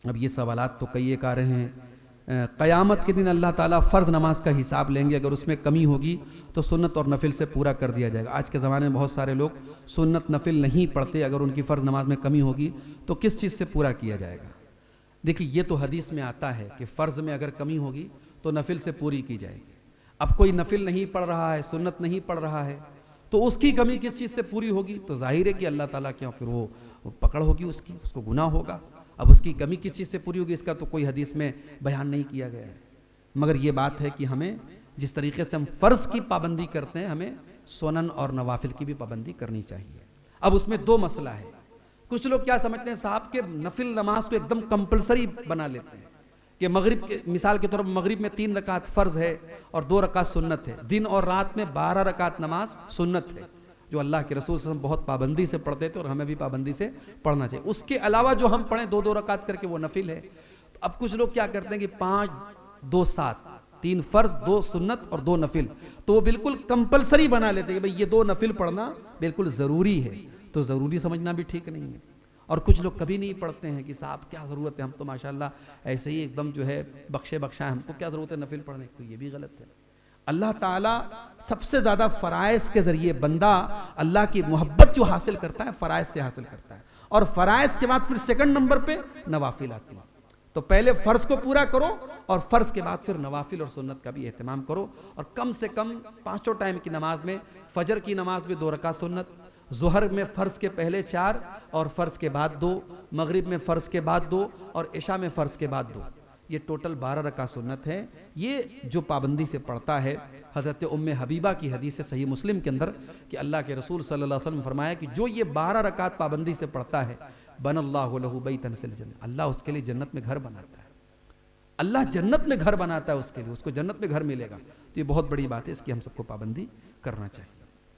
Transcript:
अब ये सवालात तो कई एक आ रहे हैं। क़यामत के दिन अल्लाह ताला फ़र्ज़ नमाज का हिसाब लेंगे, अगर उसमें कमी होगी तो सुन्नत और नफिल से पूरा कर दिया जाएगा। आज के ज़माने में बहुत सारे लोग सुन्नत नफिल नहीं पढ़ते, अगर उनकी फ़र्ज़ नमाज में कमी होगी तो किस चीज़ से पूरा किया जाएगा? देखिए, ये तो हदीस में आता है कि फ़र्ज़ में अगर कमी होगी तो नफिल से पूरी की जाएगी। अब कोई नफिल नहीं पढ़ रहा है, सुन्नत नहीं पढ़ रहा है, तो उसकी कमी किस चीज़ से पूरी होगी? तो जाहिर है कि अल्लाह ताला के यहाँ फिर वो पकड़ होगी उसकी, उसको गुनाह होगा। अब उसकी कमी किस चीज़ से पूरी होगी, इसका तो कोई हदीस में बयान नहीं किया गया है। मगर ये बात है कि हमें जिस तरीके से हम फ़र्ज़ की पाबंदी करते हैं, हमें सुनन और नवाफिल की भी पाबंदी करनी चाहिए। अब उसमें दो मसला है। कुछ लोग क्या समझते हैं, साहब के नफिल नमाज को एकदम कंपलसरी बना लेते हैं कि मगरिब के मिसाल के तौर पर मगरिब में 3 रकात फ़र्ज़ है और 2 रकात सुन्नत है, दिन और रात में 12 रकात नमाज सुन्नत है, जो अल्लाह के रसूल सल्लल्लाहु अलैहि वसल्लम बहुत पाबंदी से पढ़ते थे और हमें भी पाबंदी से पढ़ना चाहिए। उसके अलावा जो हम पढ़ें 2-2 रकात करके, वो नफिल है। तो अब कुछ लोग क्या करते हैं कि 5, 2, 7, 3 फ़र्ज़, 2 सुन्नत और 2 नफिल, तो वो बिल्कुल कंपलसरी बना लेते हैं कि भाई ये 2 नफिल पढ़ना बिल्कुल ज़रूरी है। तो ज़रूरी समझना भी ठीक नहीं है। और कुछ लोग कभी नहीं पढ़ते हैं कि साहब क्या ज़रूरत है, हम तो माशाल्लाह ऐसे ही एकदम जो है बख्शे बख्शा है, हमको क्या ज़रूरत है नफिल पढ़ने की? तो ये भी गलत है। अल्लाह ताला सबसे ज़्यादा फ़राइज़ के ज़रिए बंदा अल्लाह की मोहब्बत जो हासिल करता है, फ़राइज़ से हासिल करता है। और फ़राइज़ के बाद फिर सेकंड नंबर पे नवाफिल आती है। तो पहले फ़र्ज़ को पूरा करो और फ़र्ज़ के बाद फिर नवाफिल और सुन्नत का भी एहतमाम करो। और कम से कम 5 टाइम की नमाज में, फ़जर की नमाज में 2 रकात सुन्नत, ज़ुहर में फ़र्ज़ के पहले 4 और फ़र्ज़ के बाद 2, मगरिब में फ़र्ज़ के बाद 2 और इशा में फ़र्ज़ के बाद 2, ये टोटल 12 रकात सुन्नत है। ये जो पाबंदी से पढ़ता है, हज़रत उम्मे हबीबा की हदीस है सही मुस्लिम के अंदर कि अल्लाह के रसूल सल्लल्लाहु अलैहि वसल्लम फरमाया कि जो ये 12 रकात पाबंदी से पढ़ता है, बनल्लाहु लहू बैतन फिल जन्नह, अल्लाह उसके लिए जन्नत में घर बनाता है। अल्लाह जन्नत में घर बनाता है उसके लिए, उसको जन्नत में घर मिलेगा। तो ये बहुत बड़ी बात है, इसकी हम सबको पाबंदी करना चाहिए।